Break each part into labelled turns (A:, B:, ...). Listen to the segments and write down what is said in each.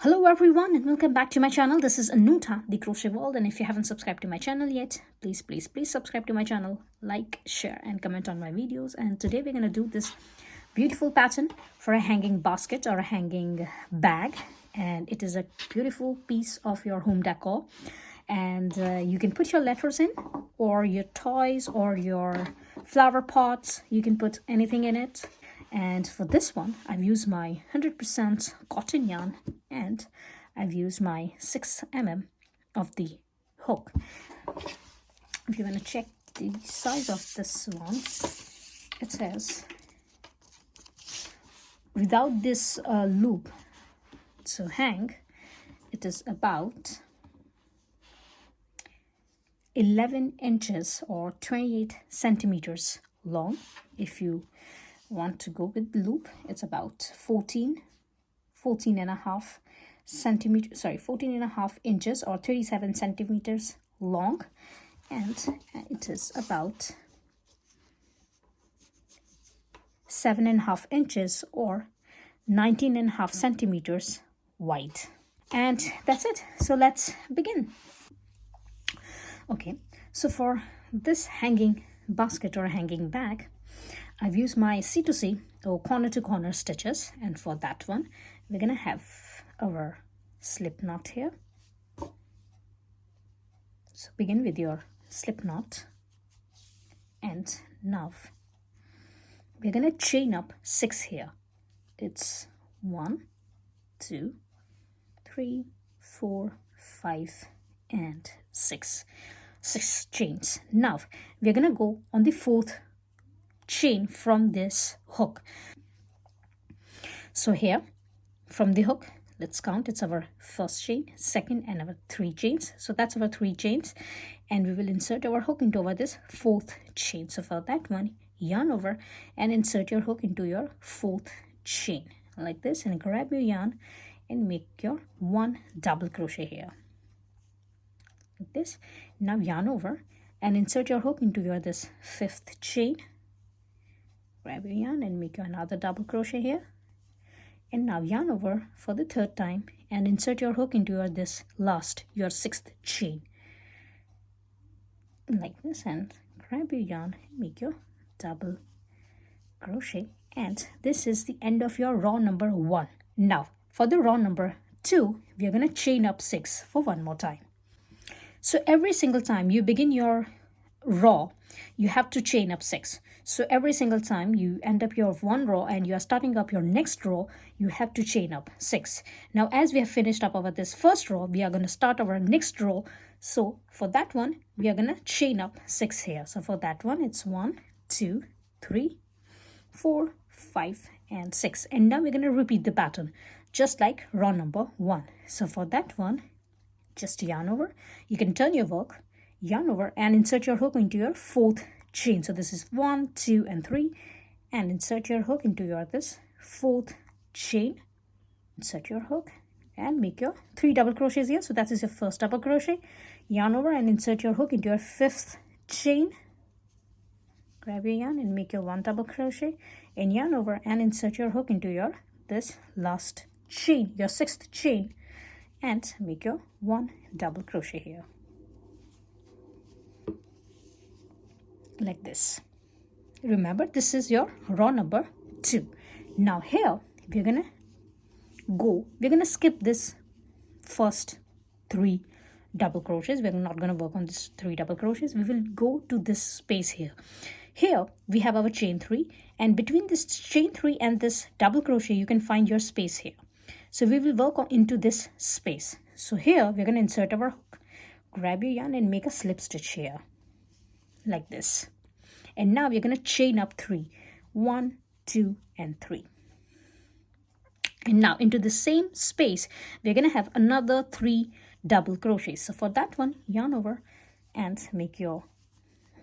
A: Hello everyone and welcome back to my channel. This is Anuta, the Crochet World, and if you haven't subscribed to my channel yet, please subscribe to my channel, like, share and comment on my videos. And today we're going to do this beautiful pattern for a hanging basket or a hanging bag, and it is a beautiful piece of your home decor. And you can put your letters in, or your toys, or your flower pots. You can put anything in it. And for this one, I've used my 100% cotton yarn, and I've used my 6 mm of the hook. If you want to check the size of this one, it says without this loop to hang, it is about 11 inches or 28 centimeters long. If you want to go with the loop, it's about 14 and a half centimeters, 14 and a half inches or 37 centimeters long, and it is about 7.5 inches or 19.5 centimeters wide. And that's it. So let's begin. Okay, so for this hanging basket or hanging bag, I've used my C2C or corner to corner stitches, and for that one we're gonna have our slip knot here. So begin with your slip knot, and now we're gonna chain up 6 here. It's 1, 2, 3, 4, 5 and 6 chains. Now we're gonna go on the 4th chain from this hook. So here from the hook, let's count. It's our first chain, second, and our 3 chains. So that's our 3 chains, and we will insert our hook into this 4th chain. So for that one, yarn over and insert your hook into your 4th chain like this, and grab your yarn and make your 1 double crochet here like this. Now yarn over and insert your hook into your this 5th chain. Grab your yarn and make your another double crochet here, and now yarn over for the 3rd time and insert your hook into your 6th chain like this, and grab your yarn and make your double crochet. And this is the end of your row number 1. Now for the row number 2, we are going to chain up 6 for one more time. So every single time you begin your row, you have to chain up 6. So every single time you end up your 1 row and you are starting up your next row, you have to chain up 6. Now as we have finished up over this first row, we are going to start our next row. So for that one, we are going to chain up 6 here. So for that one, it's 1, 2, 3, 4, 5 and 6. And now we're going to repeat the pattern just like row number 1. So for that one, just yarn over. You can turn your work, yarn over and insert your hook into your 4th chain. So this is 1, 2 and 3, and insert your hook into your 4th chain. Insert your hook and make your 3 double crochets here. So that is your first double crochet. Yarn over and insert your hook into your 5th chain. Grab your yarn and make your 1 double crochet, and yarn over and insert your hook into your last chain, your 6th chain, and make your 1 double crochet here like this. Remember, this is your row number 2. Now here we're gonna skip this first 3 double crochets. We're not going to work on this 3 double crochets. We will go to this space here. Here we have our chain 3, and between this chain 3 and this double crochet you can find your space here. So we will work into this space. So here we're going to insert our hook, grab your yarn and make a slip stitch here like this. And now we're going to chain up 3, 1, 2 and 3. And now into the same space we're going to have another 3 double crochets. So for that one, yarn over and make your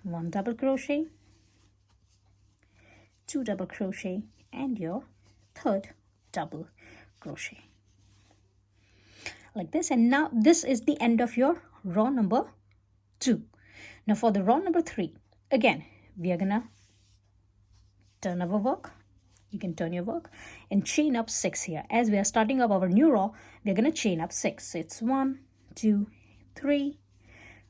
A: 1 double crochet, 2 double crochet and your 3rd double crochet like this. And now this is the end of your row number 2. Now for the row number 3, again we are gonna turn our work, You can turn your work and chain up 6 here. As we are starting up our new row, we're going to chain up 6. It's 1, 2, 3,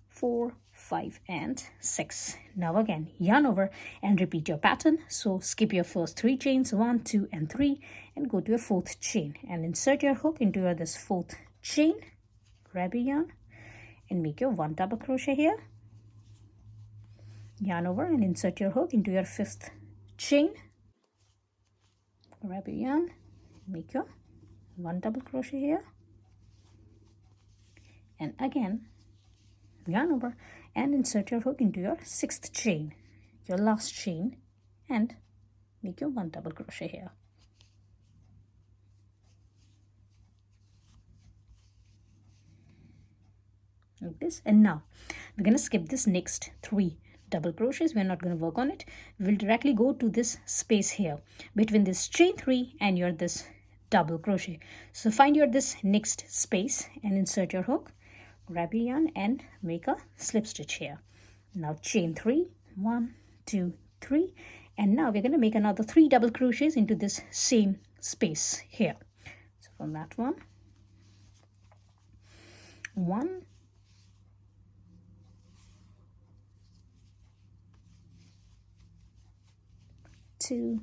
A: 4, 5 and 6. Now again, yarn over and repeat your pattern. So skip your first 3 chains, 1, 2 and 3, and go to your 4th chain and insert your hook into your this 4th chain. Grab your yarn and make your 1 double crochet here. Yarn over and insert your hook into your 5th chain. Grab your yarn, make your 1 double crochet here, and again yarn over and insert your hook into your 6th chain, your last chain, and make your 1 double crochet here. Like this. And now we're going to skip this next 3 double crochets. We're not going to work on it. We'll directly go to this space here between this chain 3 and your this double crochet. So find your this next space and insert your hook, grab your yarn and make a slip stitch here. Now chain 3, 1, 2, 3, and now we're going to make another 3 double crochets into this same space here. So from that 1, 2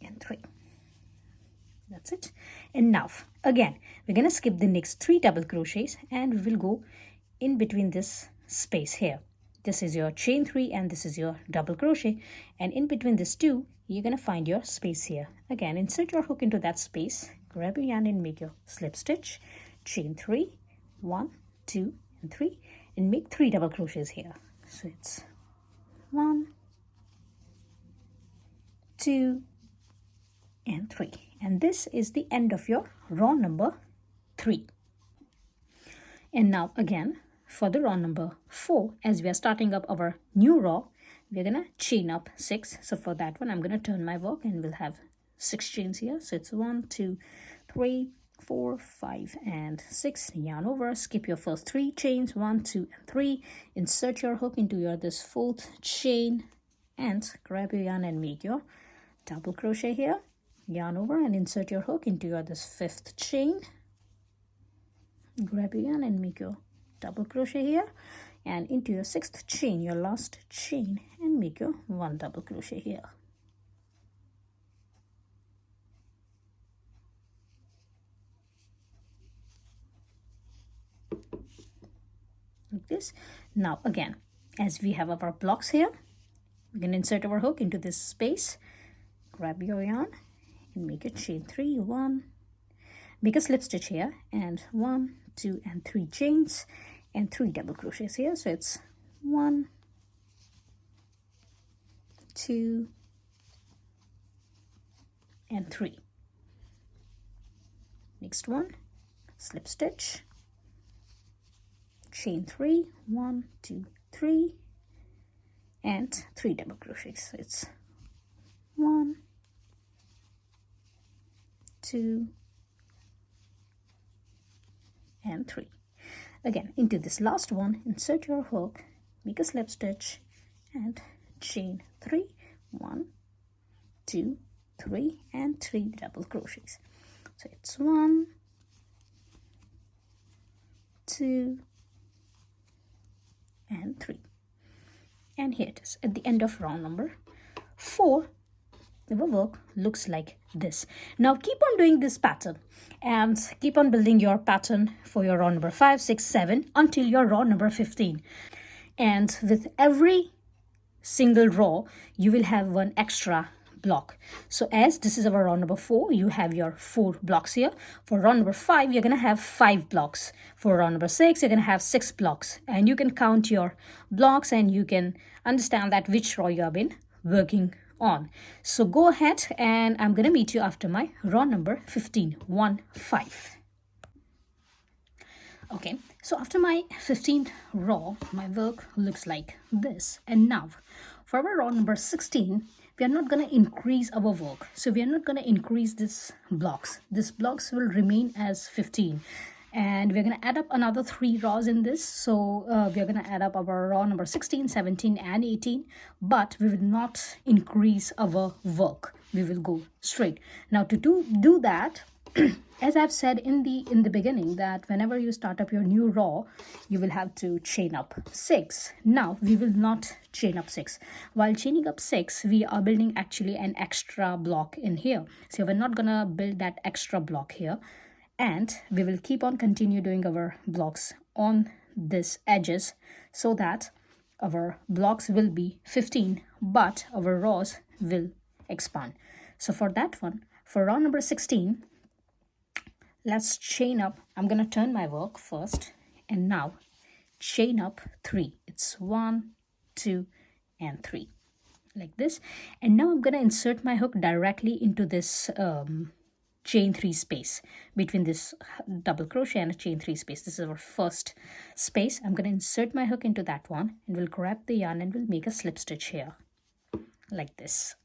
A: and 3. That's it. And now again we're going to skip the next 3 double crochets and we will go in between this space here. This is your chain 3 and this is your double crochet, and in between these 2 you're going to find your space here. Again, insert your hook into that space, grab your yarn and make your slip stitch, chain 3, 1, 2 and 3, and make 3 double crochets here. So it's 1, 2 and 3, and this is the end of your row number 3. And now again for the row number 4, as we are starting up our new row, we're gonna chain up 6. So for that one I'm gonna turn my work and we'll have 6 chains here. So it's 1, 2, 3, 4, 5 and 6. Yarn over, skip your first 3 chains, 1, 2 and 3, insert your hook into your this 4th chain and grab your yarn and make your double crochet here. Yarn over and insert your hook into your this 5th chain, grab your yarn and make your double crochet here, and into your 6th chain, your last chain, and make your 1 double crochet here. Like this. Now again, as we have our blocks here, we can insert our hook into this space, grab your yarn and make a chain 3, 1, make a slip stitch here, and 1, 2 and 3 chains and 3 double crochets here. So it's 1, 2 and 3. Next one, slip stitch, chain 3, 1, 2, 3 and 3 double crochets. So it's 1, 2 and 3. Again, into this last one, insert your hook, make a slip stitch and chain 3, 1, 2, 3 and 3 double crochets. So it's 1, 2 and 3, and here it is at the end of round number 4. Our work looks like this. Now keep on doing this pattern and keep on building your pattern for your row number 5, 6, 7 until your row number 15. And with every single row you will have one extra block. So as this is our row number 4, you have your 4 blocks here. For row number 5 you're gonna have 5 blocks. For row number 6 you're gonna have 6 blocks, and you can count your blocks and you can understand that which row you have been working on. So go ahead and I'm gonna meet you after my row number 15, 1, 5. Okay, so after my 15th row my work looks like this. And now for our row number 16 we are not going to increase our work, so we are not going to increase this blocks will remain as 15. and we're going to add up another 3 rows in this. So we're going to add up our row number 16, 17 and 18, but we will not increase our work. We will go straight. Now to do that, as I've said in the beginning, that whenever you start up your new row, you will have to chain up 6. Now we will not chain up 6. While chaining up 6, we are building actually an extra block in here. So we're not gonna build that extra block here, and we will keep on continue doing our blocks on this edges, so that our blocks will be 15, but our rows will expand. So for that one, for row number 16, let's chain up. I'm gonna turn my work first, and now chain up 3. It's 1, 2 and 3, like this. And now I'm gonna insert my hook directly into this chain 3 space, between this double crochet and a chain 3 space. This is our first space. I'm going to insert my hook into that one, and we'll grab the yarn and we'll make a slip stitch here, like this,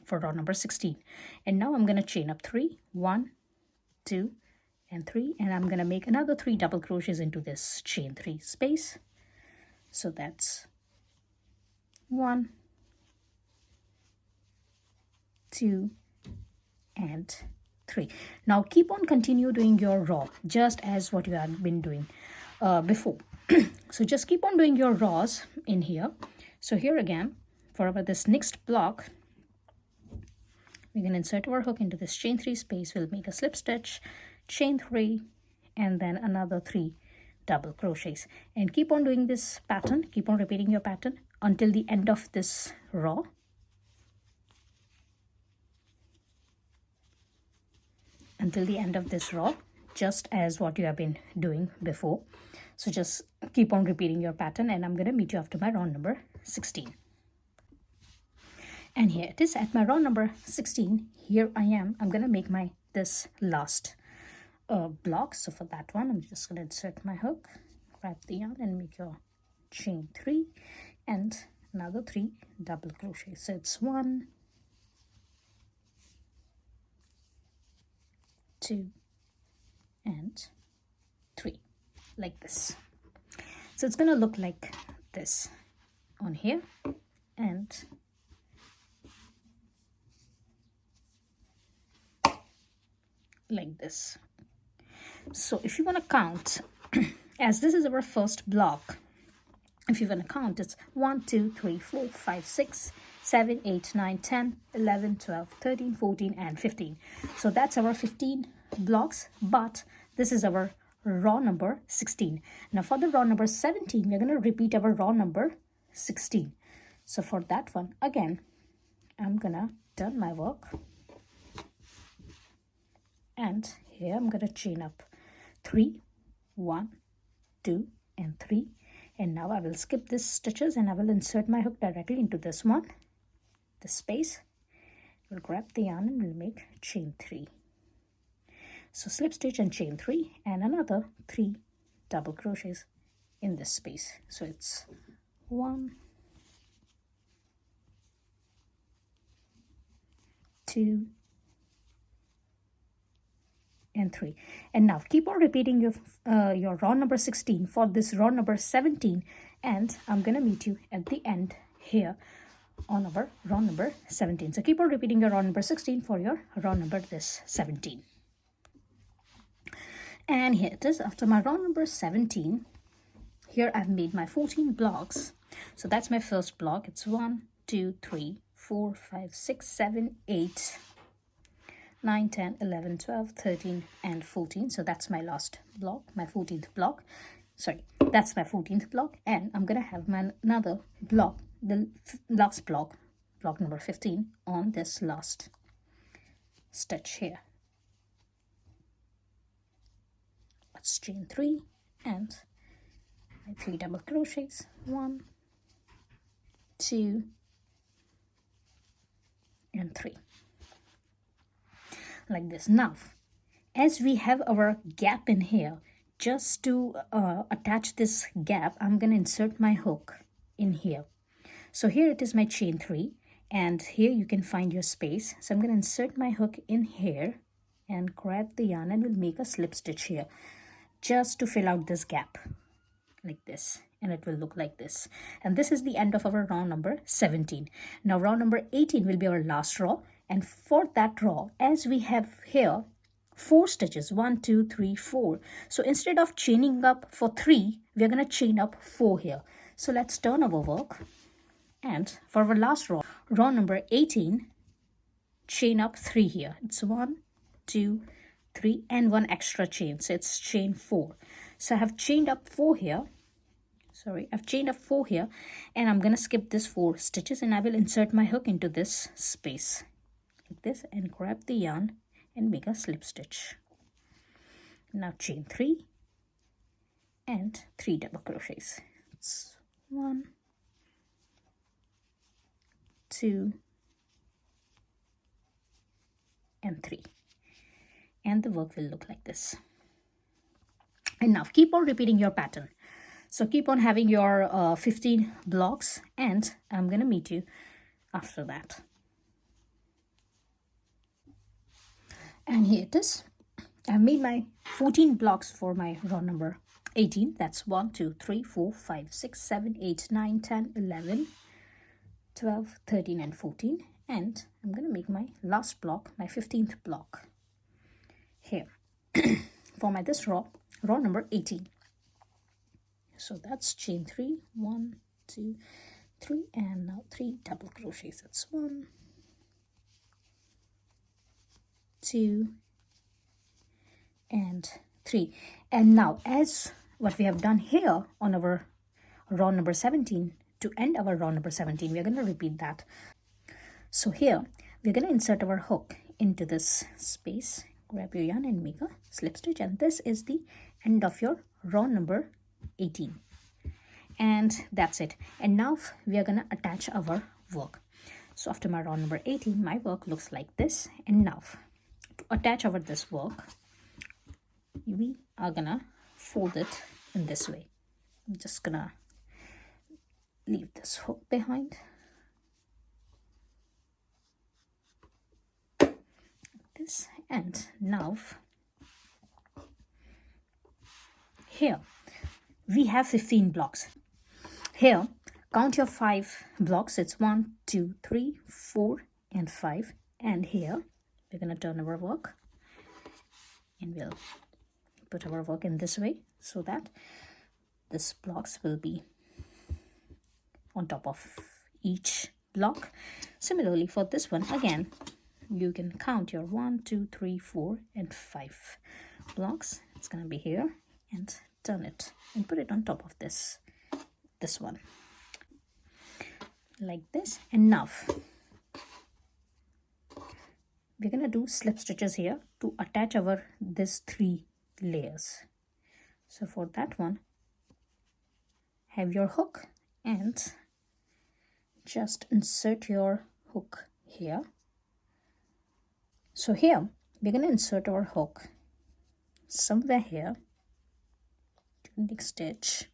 A: for row number 16. And now I'm going to chain up 3, 1, 2 and 3, and I'm going to make another 3 double crochets into this chain 3 space. So that's 1, 2 and 3. Now keep on continue doing your row just as what you have been doing before. So just keep on doing your rows in here. So here again, for this next block, we can insert our hook into this chain 3 space. We'll make a slip stitch, chain 3 and then another 3 double crochets, and keep on doing this pattern. Keep on repeating your pattern until the end of this row. Until the end of this row, just as what you have been doing before. So just keep on repeating your pattern, and I'm going to meet you after my row number 16. And here it is at my row number 16. Here I am. I'm going to make this last block. So for that one, I'm just going to insert my hook, grab the yarn and make your chain 3 and another 3 double crochets. So it's 1, 2 and 3, like this. So it's going to look like this on here, and like this. So if you want to count, as this is our first block, if you want to count, it's 1, 2, 3, 4, 5, 6, 7, 8, 9, 10, 11, 12, 13, 14 and 15. So that's our 15 blocks, but this is our row number 16. Now for the row number 17, we're going to repeat our row number 16. So for that one, again, I'm going to turn my work, and here I'm going to chain up 3, 1, 2 and 3. And now I will skip these stitches and I will insert my hook directly into this one, this space. We'll grab the yarn and we'll make chain 3. So slip stitch and chain 3 and another 3 double crochets in this space. So it's 1, 2 and 3. And now keep on repeating your row number 16 for this row number 17, and I'm gonna meet you at the end here on our row number 17. So keep on repeating your row number 16 for your row number 17. And here it is after my row number 17. Here I've made my 14 blocks. So that's my first block. It's 1, 2, 3, 4, 5, 6, 7, 8, 9, 10, 11, 12, 13 and 14. So that's my last block, my 14th block. Sorry, that's my 14th block, and I'm gonna have another block, the last block, block number 15, on this last stitch here. Let's chain 3 and my 3 double crochets, 1, 2 and 3, like this. Now as we have our gap in here, just to attach this gap, I'm going to insert my hook in here. So here it is my chain 3, and here you can find your space. So I'm going to insert my hook in here and grab the yarn and we'll make a slip stitch here. just to fill out this gap like this, and it will look like this. And this is the end of our row number 17. Now row number 18 will be our last row, and for that row, as we have here 4 stitches, 1 2 3 4, so instead of chaining up for 3, we are going to chain up 4 here. So let's turn our work, and for our last row, row number 18, chain up 3 here. It's 1 2 3 and 1 extra chain, so it's chain 4. So I have chained up 4 here. I've chained up 4 here, and I'm gonna skip this 4 stitches, and I will insert my hook into this space like this and grab the yarn and make a slip stitch. Now chain 3 and 3 double crochets. It's 1 2 and 3, and the work will look like this. And now keep on repeating your pattern. So keep on having your 15 blocks, and I'm gonna meet you after that. And here it is. I've made my 14 blocks for my row number 18. That's 1 2 3 4 5 6 7 8 9 10 11 12 13 and 14, and I'm gonna make my last block, my 15th block here for my this row number 18. So that's chain 3, 1 2 3, and now 3 double crochets. That's 1 2 and 3. And now, as what we have done here on our row number 17, to end our row number 17, we are going to repeat that. So here we're going to insert our hook into this space, grab your yarn and make a slip stitch, and this is the end of your row number 18. And that's it. And now we are going to attach our work. So after my row number 18, my work looks like this. And now to attach our this work, we are gonna fold it in this way. I'm just gonna leave this hook behind like this. And now here we have 15 blocks. Here count your 5 blocks. It's 1 2 3 4 and 5. And here we're gonna turn our work, and we'll put our work in this way so that this blocks will be on top of each block. Similarly for this one, again you can count your 1 2 3 4 and 5 blocks. It's gonna be here, and turn it and put it on top of this one like this. And now we're gonna do slip stitches here to attach our this 3 layers. So for that one, have your hook and just insert your hook here. So here we're gonna insert our hook somewhere here to the next stitch.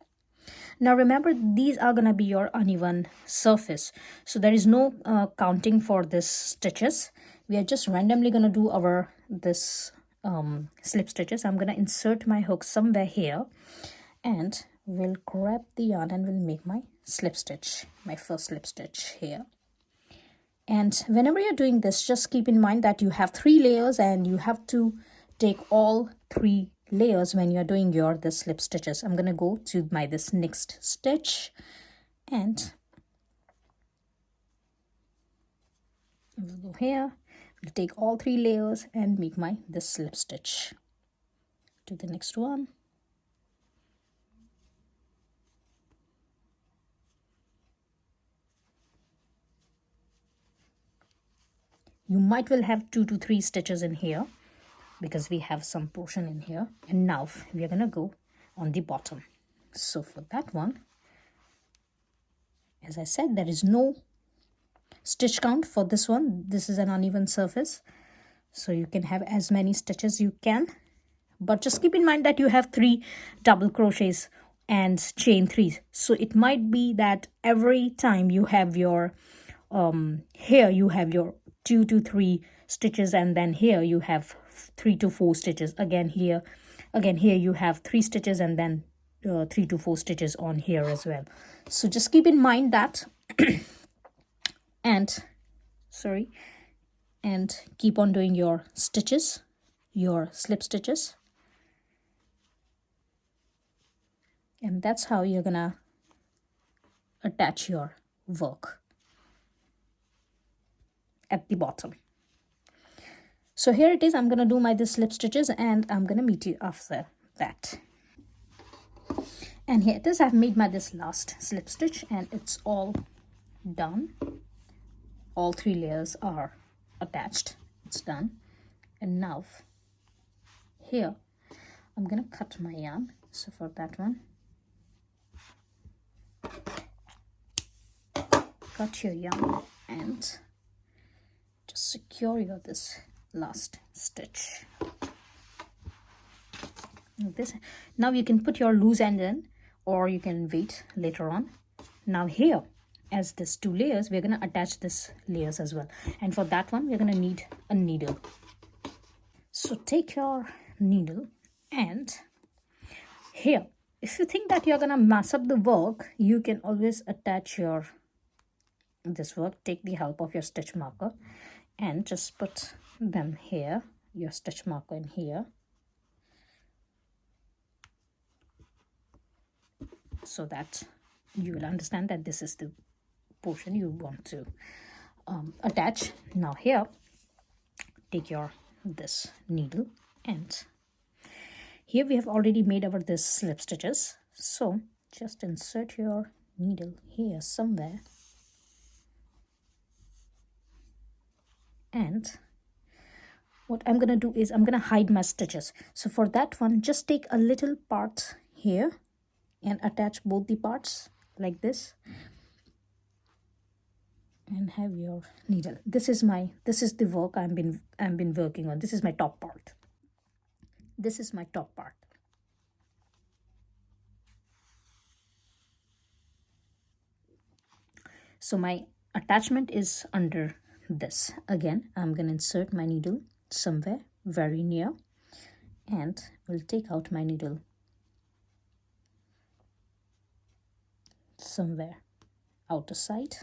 A: Now remember, these are gonna be your uneven surface, so there is no counting for this stitches. We are just randomly gonna do our this slip stitches. I'm gonna insert my hook somewhere here, and we'll grab the yarn and we'll make my slip stitch, my first slip stitch here. And whenever you're doing this, just keep in mind that you have 3 layers, and you have to take all 3 layers when you're doing your this slip stitches. I'm gonna go to my this next stitch, and we'll go here. We'll take all 3 layers and make my this slip stitch to the next one. You might will have 2 to 3 stitches in here because we have some portion in here. And now we are gonna go on the bottom. So for that one, as I said, there is no stitch count for this one. This is an uneven surface, so you can have as many stitches you can, but just keep in mind that you have 3 double crochets and chain 3. So it might be that every time you have your here you have your 2 to 3 stitches, and then here you have 3 to 4 stitches. Again here you have 3 stitches, and then 3 to 4 stitches on here as well. So just keep in mind that and keep on doing your stitches, your slip stitches, and that's how you're gonna attach your work at the bottom. So here it is. I'm gonna do my this slip stitches, and I'm gonna meet you after that. And here it is. I've made my this last slip stitch, and it's all done. All 3 layers are attached. It's done. And now here I'm gonna cut my yarn. So for that one, cut your yarn and just secure your this last stitch. This now you can put your loose end in, or you can wait later on. Now here, as this 2 layers, we're going to attach this layers as well, and for that one we're going to need a needle. So take your needle, and here, if you think that you're going to mess up the work, you can always attach your this work. Take the help of your stitch marker and just put them here, your stitch marker in here, so that you will understand that this is the portion you want to attach. Now here, take your this needle, and here we have already made our this slip stitches, so just insert your needle here somewhere, and what I'm gonna do is I'm gonna hide my stitches. So for that one, just take a little part here and attach both the parts like this, and have your needle. This is the work I've been working on. This is my top part. This is my top part. So my attachment is under this. Again, I'm gonna insert my needle somewhere very near, and we'll take out my needle somewhere outer side,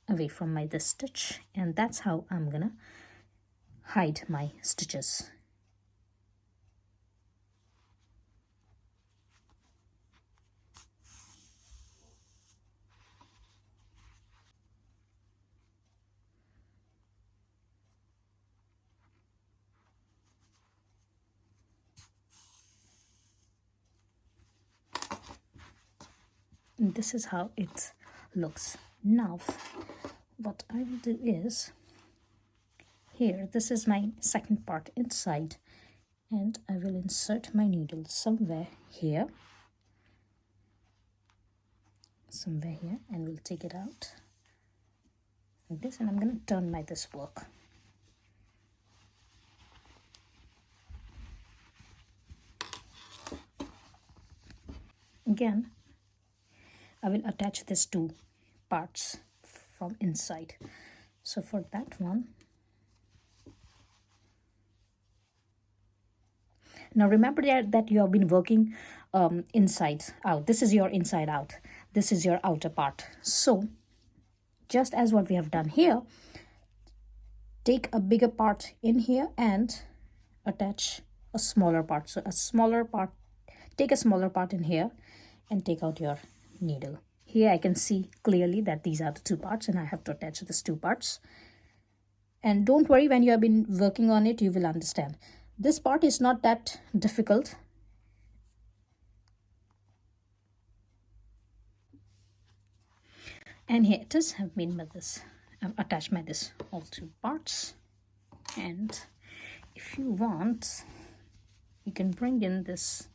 A: away from my this stitch, and that's how I'm gonna hide my stitches. And this is how it looks. Now what I will do is, here this is my second part inside, and I will insert my needle somewhere here, and we'll take it out like this, and I'm going to turn my this work. Again, I will attach these 2 parts from inside. So for that one, now remember that you have been working inside out. This is your inside out. This is your outer part. So just as what we have done here, take a bigger part in here and attach a smaller part. So take a smaller part in here and take out your needle. Here I can see clearly that these are the 2 parts, and I have to attach these 2 parts. And don't worry, when you have been working on it, you will understand. This part is not that difficult. And here it is. I've made my this. I've attached my this all 2 parts. And if you want, you can bring in this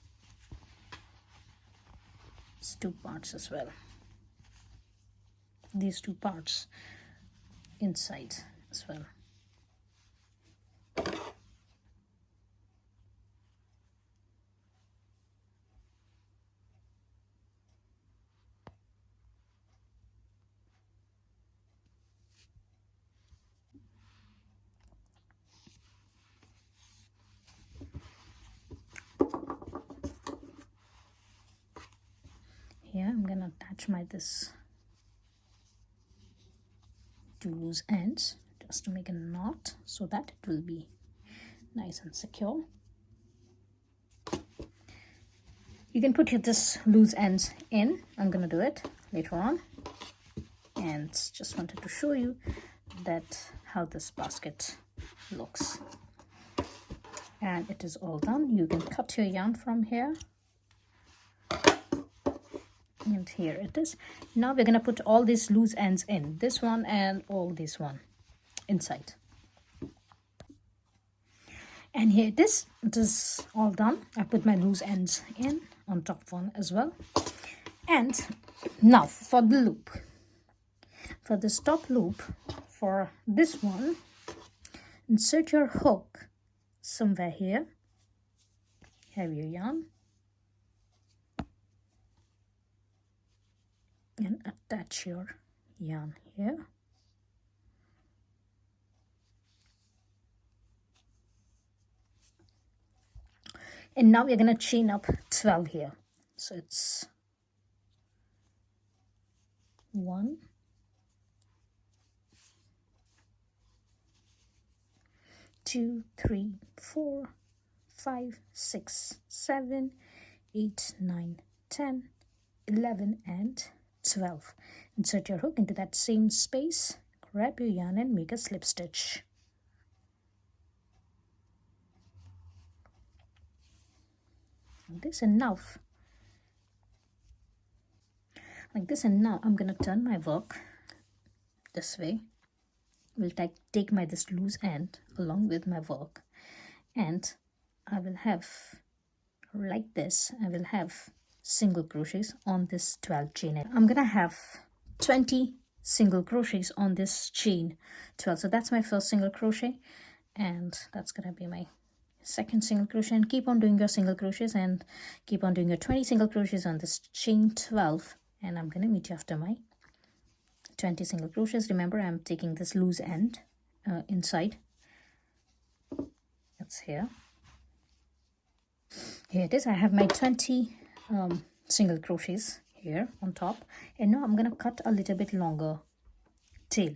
A: 2 parts as well. These 2 parts inside as well. attach my this two loose ends just to make a knot so that it will be nice and secure. You can put this loose ends in. I'm gonna do it later on, and just wanted to show you that how this basket looks. And it is all done. You can cut your yarn from here, and here it is. Now we're gonna put all these loose ends in, this one and all this one inside. And here it is all done. I put my loose ends in on top one as well. And now for the loop, for this top loop, for this one, insert your hook somewhere here, have your yarn, and attach your yarn here. And now we're going to chain up 12 here. So it's 1, 2, 3, 4, 5, 6, 7, 8, 9, 10, 11, and 12. Insert your hook into that same space, grab your yarn and make a slip stitch. Like this, and now I'm gonna turn my work this way. Will take my this loose end along with my work, and I will have like this. I will have single crochets on this 12 chain. I'm gonna have 20 single crochets on this chain 12. So that's my first single crochet, and that's gonna be my second single crochet. And keep on doing your single crochets and keep on doing your 20 single crochets on this chain 12. And I'm gonna meet you after my 20 single crochets. Remember, I'm taking this loose end inside. It's here. Here it is. I have my 20 single crochets here on top, and now I'm gonna cut a little bit longer tail.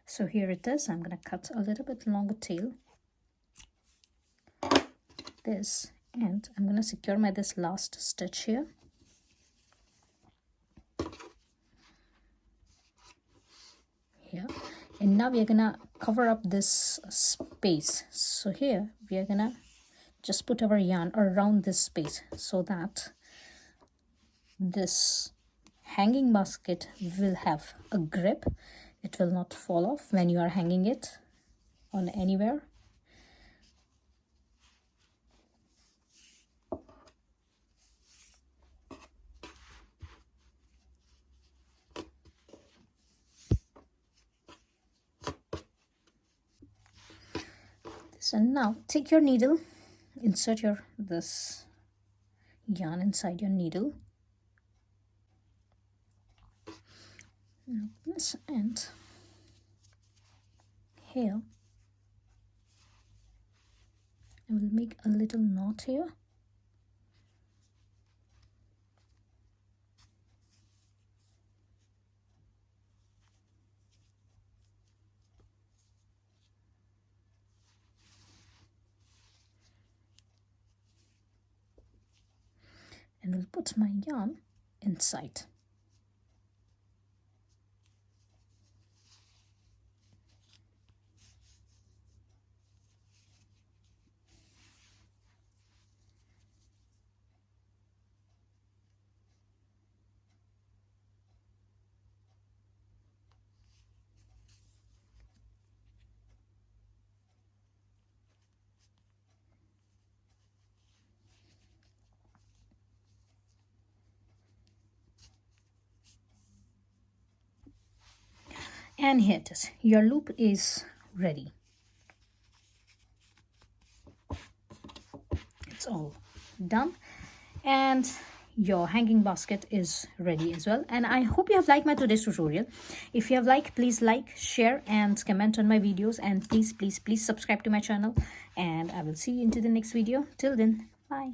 A: So here it is. I'm gonna cut a little bit longer tail, this, and I'm gonna secure my this last stitch here. Here, and now we are gonna cover up this space. So here we are gonna just put our yarn around this space so that this hanging basket will have a grip. It will not fall off when you are hanging it on anywhere. So now take your needle, insert this yarn inside your needle, like this, and here I will make a little knot here. And will put my yarn inside. And here it is. Your loop is ready. It's all done, and your hanging basket is ready as well. And I hope you have liked my today's tutorial. If you have liked, please like, share, and comment on my videos. And please subscribe to my channel. And I will see you into the next video. Till then, bye.